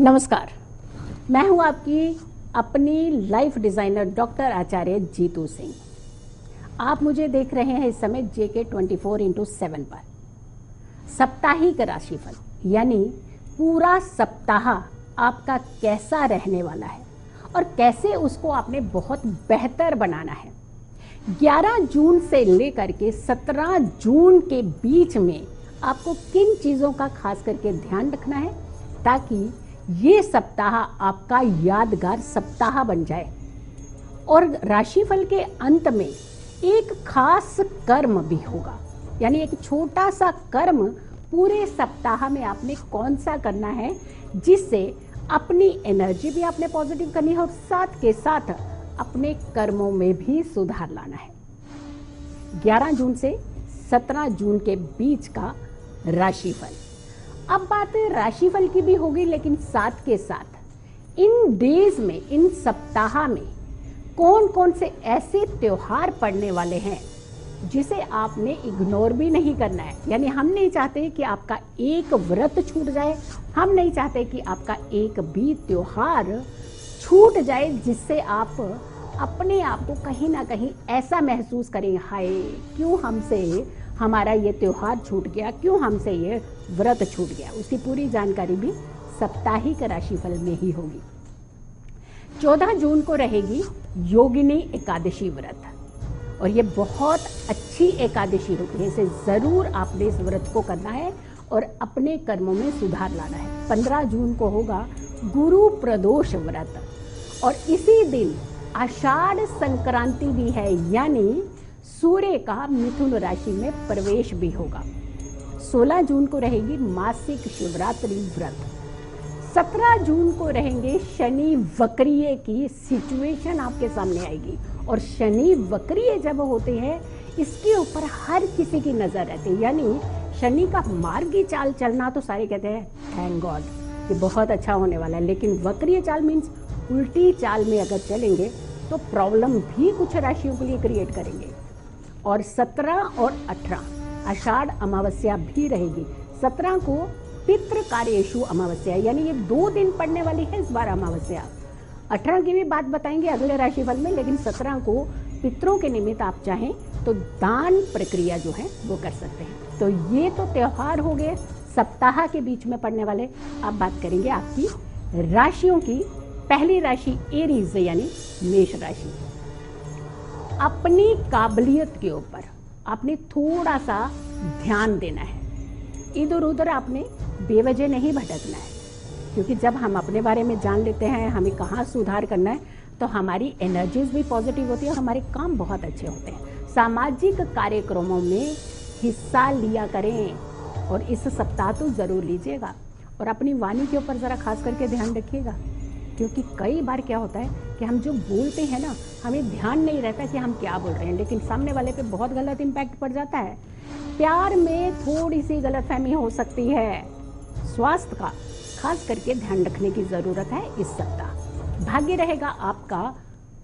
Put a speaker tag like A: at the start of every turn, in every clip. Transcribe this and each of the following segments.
A: नमस्कार, मैं हूं आपकी अपनी लाइफ डिज़ाइनर डॉक्टर आचार्य जीतू सिंह। आप मुझे देख रहे हैं इस समय JK 24x7 पर। साप्ताहिक राशिफल यानी पूरा सप्ताह आपका कैसा रहने वाला है और कैसे उसको आपने बहुत बेहतर बनाना है। 11 जून से लेकर के 17 जून के बीच में आपको किन चीज़ों का खास करके ध्यान रखना है ताकि ये सप्ताह आपका यादगार सप्ताह बन जाए। और राशिफल के अंत में एक खास कर्म भी होगा, यानी एक छोटा सा कर्म पूरे सप्ताह में आपने कौन सा करना है जिससे अपनी एनर्जी भी आपने पॉजिटिव करनी है और साथ के साथ अपने कर्मों में भी सुधार लाना है। 11 जून से 17 जून के बीच का राशिफल। अब बात राशिफल की भी होगी, लेकिन साथ के साथ इन डेज में, इन सप्ताह में कौन कौन से ऐसे त्योहार पड़ने वाले हैं जिसे आपने इग्नोर भी नहीं करना है। यानी हम नहीं चाहते कि आपका एक व्रत छूट जाए, हम नहीं चाहते कि आपका एक भी त्योहार छूट जाए जिससे आप अपने आप को कहीं ना कहीं ऐसा महसूस करें, हाय क्यों हमसे हमारा ये त्योहार छूट गया, क्यों हमसे ये व्रत छूट गया। उसकी पूरी जानकारी भी साप्ताहिक राशिफल में ही होगी। 14 जून को रहेगी योगिनी एकादशी व्रत और ये बहुत अच्छी एकादशी होती है। इसे जरूर आपने इस व्रत को करना है और अपने कर्मों में सुधार लाना है। 15 जून को होगा गुरु प्रदोष व्रत और इसी दिन आषाढ़ संक्रांति भी है, यानी सूर्य का मिथुन राशि में प्रवेश भी होगा। 16 जून को रहेगी मासिक शिवरात्रि व्रत। 17 जून को रहेंगे शनि वक्रीय की सिचुएशन आपके सामने आएगी और शनि वक्रीय जब होते हैं इसके ऊपर हर किसी की नजर रहती है। यानी शनि का मार्गी चाल चलना तो सारे कहते हैं थैंक गॉड ये बहुत अच्छा होने वाला है, लेकिन वक्रीय चाल मीन्स उल्टी चाल में अगर चलेंगे तो प्रॉब्लम भी कुछ राशियों के लिए क्रिएट करेंगे। और 17 और 18 आषाढ़ अमावस्या भी रहेगी। 17 को पितृ कार्येषु अमावस्या, यानी ये 2 दिन पड़ने वाली है इस बार अमावस्या। 18 की भी बात बताएंगे अगले राशिफल में, लेकिन 17 को पितरों के निमित्त आप चाहें तो दान प्रक्रिया जो है वो कर सकते हैं। तो ये तो त्योहार हो गए सप्ताह के बीच में पड़ने वाले। अब बात करेंगे आपकी राशियों की। पहली राशि एरीज यानी मेष राशि। अपनी काबिलियत के ऊपर आपने थोड़ा सा ध्यान देना है, इधर उधर आपने बेवजह नहीं भटकना है, क्योंकि जब हम अपने बारे में जान लेते हैं हमें कहाँ सुधार करना है तो हमारी एनर्जीज भी पॉजिटिव होती है और हमारे काम बहुत अच्छे होते हैं। सामाजिक कार्यक्रमों में हिस्सा लिया करें और इस सप्ताह तो जरूर लीजिएगा और अपनी वाणी के ऊपर जरा खास करके ध्यान रखिएगा, क्योंकि कई बार क्या होता है कि हम जो बोलते हैं ना हमें ध्यान नहीं रहता कि हम क्या बोल रहे हैं, लेकिन सामने वाले पे बहुत गलत इम्पैक्ट पड़ जाता है। प्यार में थोड़ी सी गलतफहमी हो सकती है। स्वास्थ्य का खास करके ध्यान रखने की जरूरत है इस सप्ताह। भाग्य रहेगा आपका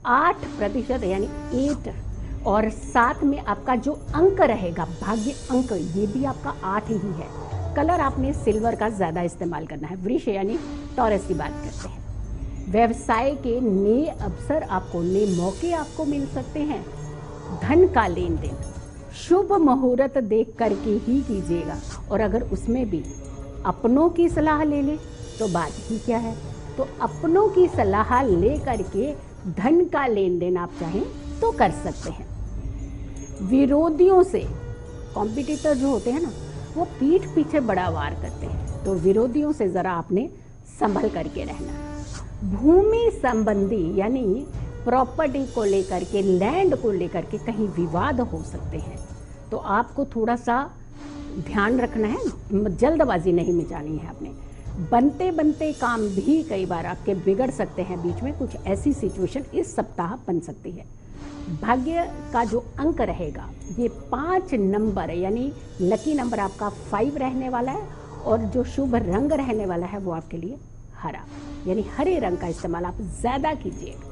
A: 8% यानी 8 और साथ में आपका जो अंक रहेगा भाग्य अंक ये भी आपका 8 ही है। कलर आपने सिल्वर का ज्यादा इस्तेमाल करना है। वृष यानी टॉरस की बात करते हैं। व्यवसाय के नए अवसर आपको, नए मौके आपको मिल सकते हैं। धन का लेन देन शुभ मुहूर्त देख करके ही कीजिएगा और अगर उसमें भी अपनों की सलाह ले ले तो बात ही क्या है। तो अपनों की सलाह ले करके धन का लेन देन आप चाहें तो कर सकते हैं। विरोधियों से, कॉम्पिटिटर जो होते हैं ना वो पीठ पीछे बड़ा वार करते हैं, तो विरोधियों से जरा आपने संभल करके रहना है। भूमि संबंधी यानी प्रॉपर्टी को लेकर के, लैंड को लेकर के कहीं विवाद हो सकते हैं, तो आपको थोड़ा सा ध्यान रखना है, जल्दबाजी नहीं मचानी है आपने। बनते बनते काम भी कई बार आपके बिगड़ सकते हैं, बीच में कुछ ऐसी सिचुएशन इस सप्ताह बन सकती है। भाग्य का जो अंक रहेगा ये 5 नंबर यानी लकी नंबर आपका 5 रहने वाला है और जो शुभ रंग रहने वाला है वो आपके लिए हरा, यानी हरे रंग का इस्तेमाल आप ज्यादा कीजिएगा।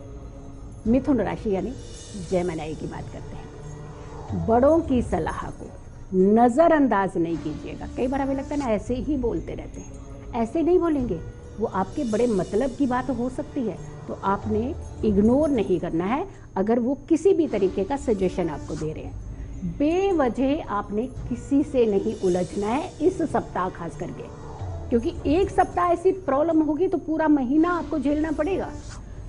A: मिथुन राशि यानी जेमिनी की बात करते हैं। बड़ों की सलाह को नजरअंदाज नहीं कीजिएगा। कई बार हमें लगता है ना ऐसे ही बोलते रहते हैं, ऐसे नहीं बोलेंगे, वो आपके बड़े मतलब की बात हो सकती है, तो आपने इग्नोर नहीं करना है अगर वो किसी भी तरीके का सजेशन आपको दे रहे हैं। बेवजह आपने किसी से नहीं उलझना है इस सप्ताह खास करके, क्योंकि एक सप्ताह ऐसी प्रॉब्लम होगी तो पूरा महीना आपको झेलना पड़ेगा।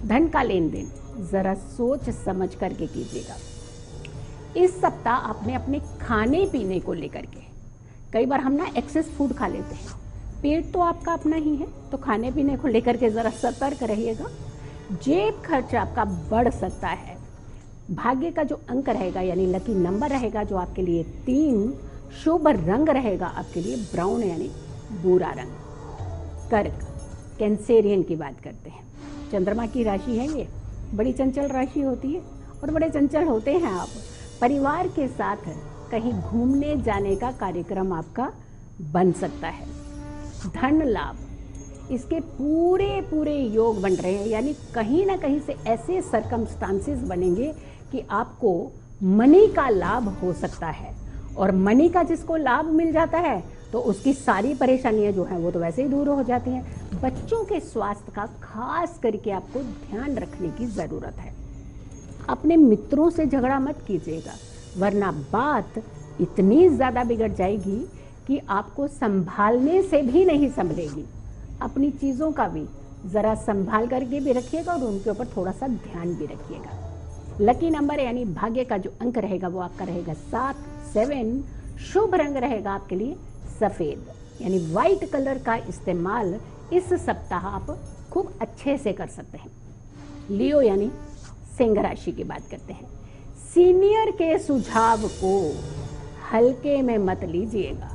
A: धन का लेन देन जरा सोच समझ करके कीजिएगा। इस सप्ताह आपने अपने खाने पीने को लेकर के, कई बार हम ना एक्सेस फूड खा लेते हैं, पेट तो आपका अपना ही है, तो खाने पीने को लेकर के जरा सतर्क रहिएगा। जेब खर्च आपका बढ़ सकता है। भाग्य का जो अंक रहेगा यानी लकी नंबर रहेगा जो आपके लिए 3, शुभ रंग रहेगा आपके लिए ब्राउन यानी भूरा रंग। कर्क कैंसेरियन की बात करते हैं, चंद्रमा की राशि है ये, बड़ी चंचल राशि होती है और बड़े चंचल होते हैं आप। परिवार के साथ कहीं घूमने जाने का कार्यक्रम आपका बन सकता है। धन लाभ, इसके पूरे पूरे योग बन रहे हैं, यानी कहीं ना कहीं से ऐसे सरकमस्टांसेस बनेंगे कि आपको मनी का लाभ हो सकता है। और मनी का जिसको लाभ मिल जाता है तो उसकी सारी परेशानियां जो हैं वो तो वैसे ही दूर हो जाती हैं। बच्चों के स्वास्थ्य का खास करके आपको ध्यान रखने की ज़रूरत है। अपने मित्रों से झगड़ा मत कीजिएगा, वरना बात इतनी ज़्यादा बिगड़ जाएगी कि आपको संभालने से भी नहीं संभलेगी। अपनी चीज़ों का भी ज़रा संभाल करके भी रखिएगा और उनके ऊपर थोड़ा सा ध्यान भी रखिएगा। लकी नंबर यानी भाग्य का जो अंक रहेगा वो आपका रहेगा 7, 7। शुभ रंग रहेगा आपके लिए सफ़ेद यानी वाइट कलर का इस्तेमाल इस सप्ताह आप खूब अच्छे से कर सकते हैं। लियो यानी सिंह राशि की बात करते हैं। सीनियर के सुझाव को हल्के में मत लीजिएगा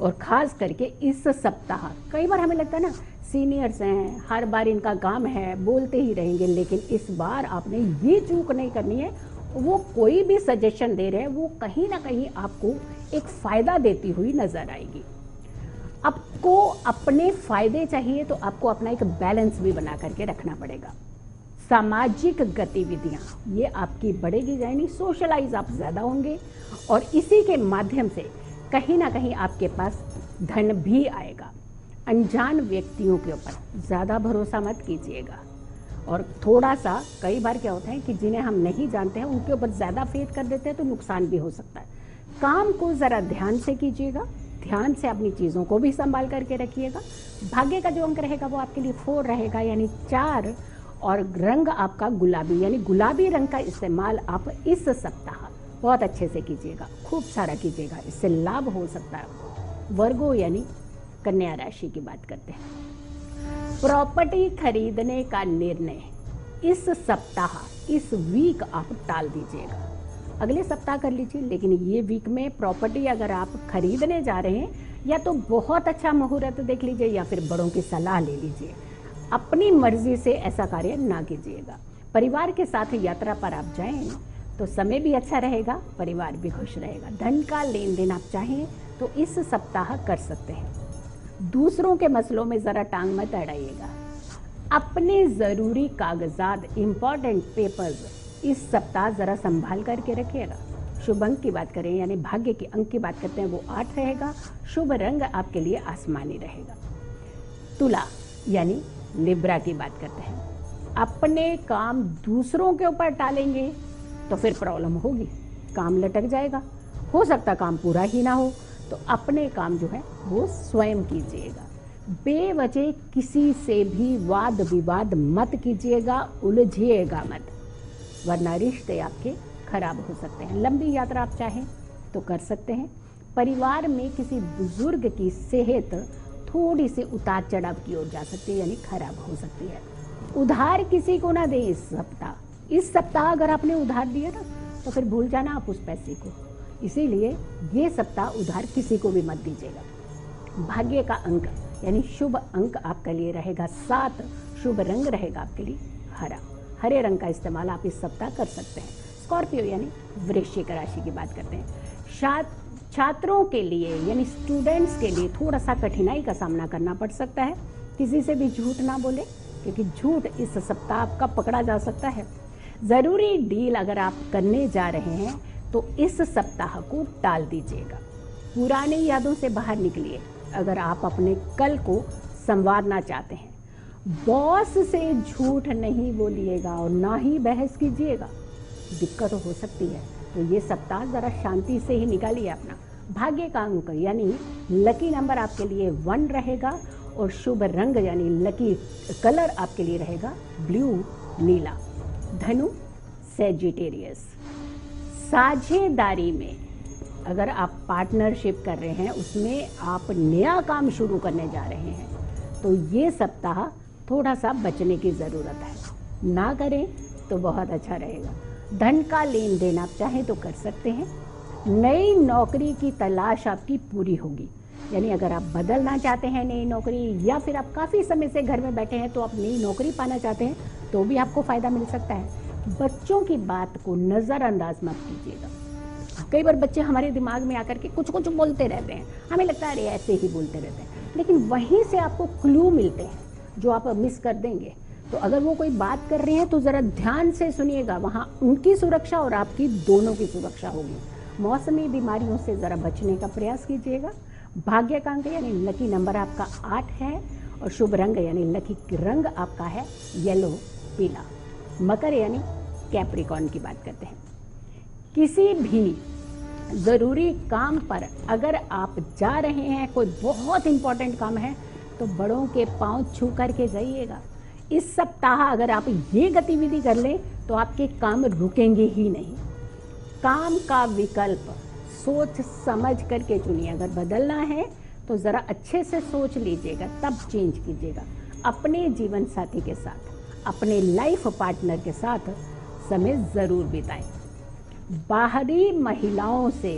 A: और खास करके इस सप्ताह, कई बार हमें लगता है ना सीनियर्स हैं, हर बार इनका काम है, बोलते ही रहेंगे, लेकिन इस बार आपने ये चूक नहीं करनी है। वो कोई भी सजेशन दे रहे हैं वो कहीं ना कहीं आपको एक फायदा देती हुई नजर आएगी। आपको अपने फायदे चाहिए तो आपको अपना एक बैलेंस भी बना करके रखना पड़ेगा। सामाजिक गतिविधियां ये आपकी बढ़ेगी, यानी सोशलाइज आप ज्यादा होंगे और इसी के माध्यम से कहीं ना कहीं आपके पास धन भी आएगा। अनजान व्यक्तियों के ऊपर ज़्यादा भरोसा मत कीजिएगा और थोड़ा सा, कई बार क्या होता है कि जिन्हें हम नहीं जानते हैं उनके ऊपर ज़्यादा फेथ कर देते हैं तो नुकसान भी हो सकता है। काम को ज़रा ध्यान से कीजिएगा, ध्यान से अपनी चीज़ों को भी संभाल करके रखिएगा। भाग्य का जो अंक रहेगा वो आपके लिए 4 रहेगा यानी 4 और रंग आपका गुलाबी यानी गुलाबी रंग का इस्तेमाल आप इस सप्ताह बहुत अच्छे से कीजिएगा, खूब सारा कीजिएगा, इससे लाभ हो सकता है। वर्गो यानी कन्या राशि की बात करते हैं। प्रॉपर्टी खरीदने का निर्णय इस सप्ताह, इस वीक आप टाल दीजिएगा, अगले सप्ताह कर लीजिए, लेकिन ये वीक में प्रॉपर्टी अगर आप खरीदने जा रहे हैं या तो बहुत अच्छा मुहूर्त देख लीजिए या फिर बड़ों की सलाह ले लीजिए। अपनी मर्जी से ऐसा कार्य ना कीजिएगा। परिवार के साथ यात्रा पर आप जाएं तो समय भी अच्छा रहेगा, परिवार भी खुश रहेगा। धन का लेन देन आप चाहें तो इस सप्ताह कर सकते हैं। दूसरों के मसलों में ज़रा टांग मत अड़ाइएगा। अपने ज़रूरी कागजात, इम्पॉर्टेंट पेपर्स इस सप्ताह ज़रा संभाल करके रखिएगा। शुभ अंक की बात करें यानी भाग्य के अंक की बात करते हैं वो 8 रहेगा। शुभ रंग आपके लिए आसमानी रहेगा। तुला यानी लिब्रा की बात करते हैं। अपने काम दूसरों के ऊपर टालेंगे तो फिर प्रॉब्लम होगी, काम लटक जाएगा, हो सकता काम पूरा ही ना हो। तो अपने काम जो है वो स्वयं कीजिएगा। बेवजह किसी से भी वाद विवाद मत कीजिएगा, उलझिएगा मत, वरना रिश्ते आपके खराब हो सकते हैं। लंबी यात्रा आप चाहें तो कर सकते हैं। परिवार में किसी बुजुर्ग की सेहत थोड़ी सी उतार चढ़ाव की ओर जा सकती है यानी खराब हो सकती है। उधार किसी को ना दे इस सप्ताह। इस सप्ताह अगर आपने उधार दिया ना तो फिर भूल जाना आप उस पैसे को, इसीलिए ये सप्ताह उधार किसी को भी मत दीजिएगा। भाग्य का अंक यानी शुभ अंक आपके लिए रहेगा 7। शुभ रंग रहेगा आपके लिए हरा। हरे रंग का इस्तेमाल आप इस सप्ताह कर सकते हैं। स्कॉर्पियो यानी वृश्चिक राशि की बात करते हैं। छात्रों के लिए यानी स्टूडेंट्स के लिए थोड़ा सा कठिनाई का सामना करना पड़ सकता है। किसी से भी झूठ ना बोले, क्योंकि झूठ इस सप्ताह आपका पकड़ा जा सकता है। ज़रूरी डील अगर आप करने जा रहे हैं तो इस सप्ताह को टाल दीजिएगा। पुरानी यादों से बाहर निकलिए अगर आप अपने कल को संवारना चाहते हैं। बॉस से झूठ नहीं बोलिएगा और ना ही बहस कीजिएगा, दिक्कत हो सकती है। तो ये सप्ताह ज़रा शांति से ही निकालिए अपना। भाग्य का अंक यानी लकी नंबर आपके लिए 1 रहेगा और शुभ रंग यानी लकी कलर आपके लिए रहेगा ब्लू नीला। धनु सेजिटेरियस, साझेदारी में अगर आप पार्टनरशिप कर रहे हैं, उसमें आप नया काम शुरू करने जा रहे हैं, तो ये सप्ताह थोड़ा सा बचने की ज़रूरत है, ना करें तो बहुत अच्छा रहेगा। धन का लेन देन आप चाहें तो कर सकते हैं। नई नौकरी की तलाश आपकी पूरी होगी, यानी अगर आप बदलना चाहते हैं नई नौकरी, या फिर आप काफ़ी समय से घर में बैठे हैं तो आप नई नौकरी पाना चाहते हैं, तो भी आपको फ़ायदा मिल सकता है। बच्चों की बात को नज़रअंदाज मत कीजिएगा। कई बार बच्चे हमारे दिमाग में आकर के कुछ कुछ बोलते रहते हैं, हमें लगता है अरे ऐसे ही बोलते रहते हैं, लेकिन वहीं से आपको क्लू मिलते हैं जो आप मिस कर देंगे। तो अगर वो कोई बात कर रहे हैं तो ज़रा ध्यान से सुनिएगा, वहाँ उनकी सुरक्षा और आपकी दोनों की सुरक्षा होगी। मौसमी बीमारियों से ज़रा बचने का प्रयास कीजिएगा। भाग्य का अंक यानी लकी नंबर आपका 8 है और शुभ रंग यानी लकी रंग आपका है येलो पीला। मकर यानी कैप्रिकॉर्न की बात करते हैं। किसी भी ज़रूरी काम पर अगर आप जा रहे हैं, कोई बहुत इंपॉर्टेंट काम है, तो बड़ों के पांव छू करके जाइएगा। इस सप्ताह अगर आप ये गतिविधि कर लें तो आपके काम रुकेंगे ही नहीं। काम का विकल्प सोच समझ करके चुनिए। अगर बदलना है तो ज़रा अच्छे से सोच लीजिएगा, तब चेंज कीजिएगा। अपने जीवन साथी के साथ, अपने लाइफ पार्टनर के साथ समय ज़रूर बिताएं। बाहरी महिलाओं से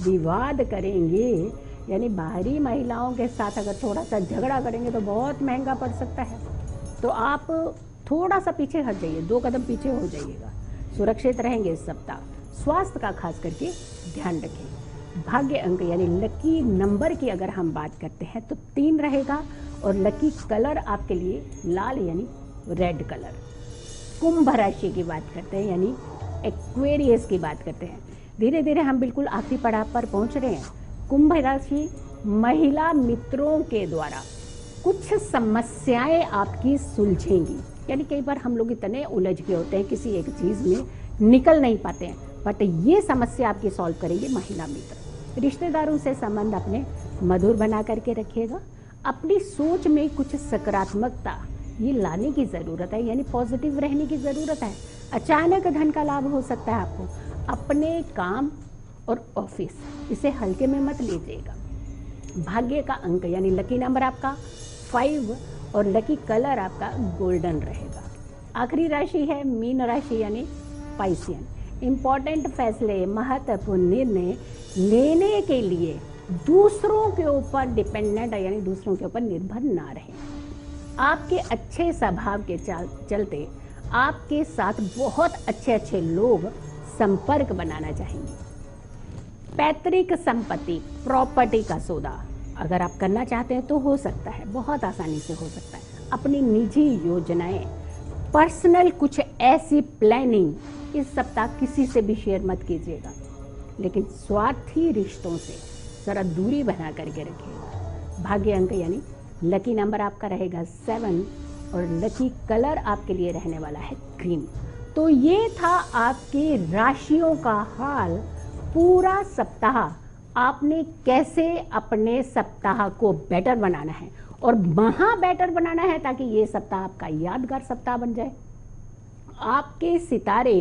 A: विवाद करेंगे, यानी बाहरी महिलाओं के साथ अगर थोड़ा सा झगड़ा करेंगे तो बहुत महंगा पड़ सकता है। तो आप थोड़ा सा पीछे हट जाइए, 2 कदम पीछे हो जाइएगा। सुरक्षित रहेंगे इस सप्ताह। स्वास्थ्य का खास करके ध्यान रखें। भाग्य अंक यानी लकी नंबर की अगर हम बात करते हैं तो 3 रहेगा और लकी कलर आपके लिए लाल यानी रेड कलर। कुंभ राशि की बात करते हैं यानी एक्वेरियस की बात करते हैं। धीरे धीरे हम बिल्कुल आखिरी पड़ाव पर पहुंच रहे हैं। कुंभ राशि महिला मित्रों के द्वारा कुछ समस्याएं आपकी सुलझेंगी, यानी कई बार हम लोग इतने उलझ गए होते हैं किसी एक चीज़ में, निकल नहीं पाते हैं, बट ये समस्या आपकी सॉल्व करेंगे महिला मित्र। रिश्तेदारों से संबंध अपने मधुर बना करके रखिएगा। अपनी सोच में कुछ सकारात्मकता ये लाने की ज़रूरत है, यानी पॉजिटिव रहने की ज़रूरत है। अचानक धन का लाभ हो सकता है आपको। अपने काम और ऑफिस इसे हल्के में मत लीजिएगा। भाग्य का अंक यानी लकी नंबर आपका 5 और लकी कलर आपका गोल्डन रहेगा। आखिरी राशि है मीन राशि यानी पाइसियन। इम्पॉर्टेंट फैसले, महत्वपूर्ण निर्णय लेने के लिए दूसरों के ऊपर डिपेंडेंट यानी दूसरों के ऊपर निर्भर ना रहें। आपके अच्छे स्वभाव के चलते आपके साथ बहुत अच्छे अच्छे लोग संपर्क बनाना चाहेंगे। पैतृक संपत्ति, प्रॉपर्टी का सौदा अगर आप करना चाहते हैं तो हो सकता है, बहुत आसानी से हो सकता है। अपनी निजी योजनाएं, पर्सनल कुछ ऐसी प्लानिंग इस सप्ताह किसी से भी शेयर मत कीजिएगा, लेकिन स्वार्थी रिश्तों से जरा दूरी बना करके रखिएगा। भाग्य अंक यानी लकी नंबर आपका रहेगा 7 और लकी कलर आपके लिए रहने वाला है क्रीम। तो ये था आपके राशियों का हाल। पूरा सप्ताह आपने कैसे अपने सप्ताह को बेटर बनाना है और महा बेटर बनाना है ताकि ये सप्ताह आपका यादगार सप्ताह बन जाए। आपके सितारे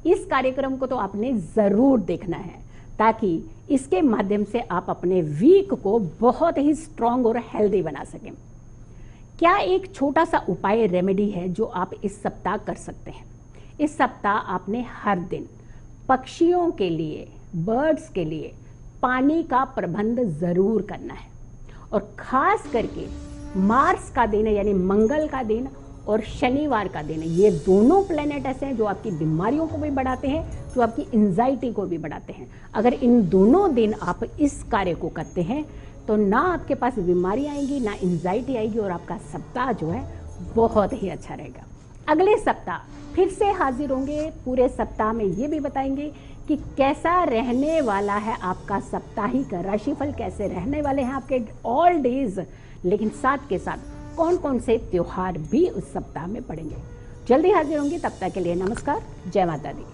A: इस कार्यक्रम को तो आपने ज़रूर देखना है ताकि इसके माध्यम से आप अपने वीक को बहुत ही स्ट्रांग और हेल्दी बना सकें। क्या एक छोटा सा उपाय रेमेडी है जो आप इस सप्ताह कर सकते हैं। इस सप्ताह आपने हर दिन पक्षियों के लिए, बर्ड्स के लिए पानी का प्रबंध ज़रूर करना है और ख़ास करके मार्स का दिन यानी मंगल का दिन और शनिवार का दिन, ये दोनों प्लेनेट ऐसे हैं जो आपकी बीमारियों को भी बढ़ाते हैं, जो आपकी एंजाइटी को भी बढ़ाते हैं। अगर इन दोनों दिन आप इस कार्य को करते हैं तो ना आपके पास बीमारी आएंगी, ना एंजाइटी आएगी और आपका सप्ताह जो है बहुत ही अच्छा रहेगा। अगले सप्ताह फिर से हाजिर होंगे। पूरे सप्ताह में ये भी बताएंगे कि कैसा रहने वाला है आपका साप्ताहिक राशिफल, कैसे रहने वाले हैं आपके ऑल डेज, लेकिन साथ के साथ कौन कौन से त्योहार भी उस सप्ताह में पड़ेंगे। जल्दी हाजिर होंगी, तब तक के लिए नमस्कार, जय माता दी।